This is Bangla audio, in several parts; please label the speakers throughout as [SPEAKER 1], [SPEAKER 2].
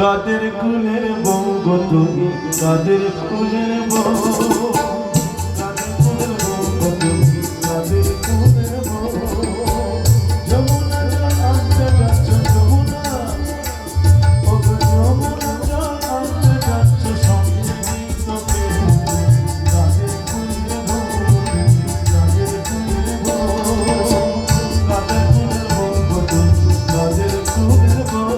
[SPEAKER 1] কাদের কুলের বউ গো তুমি, কাদের কুলের বউ, কাদের কুলের বউ গো তুমি, কাদের কুলের বউ। যমুনা জল আনতে যাচ্ছ যমুনা, ও গো যমুনা জল আনতে যাচ্ছ সঙ্গে নেই তোকে। কাদের কুলের বউ তুমি, কাদের কুলের বউ, কাদের কুলের বউ গো তুমি, কাদের কুলের বউ।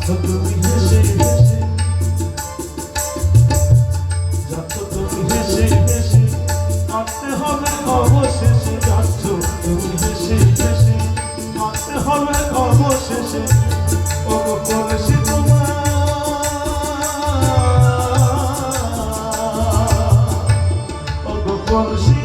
[SPEAKER 1] তুমি হেসে হেসে, যাচ্ছ তুমি হেসে হেসে, মারতে হবে অবশেষে। যাচ্ছ তুমি হেসে হেসে, মারতে হবে অবশেষে। ও গো কলসি তোমার, ও গো কলসি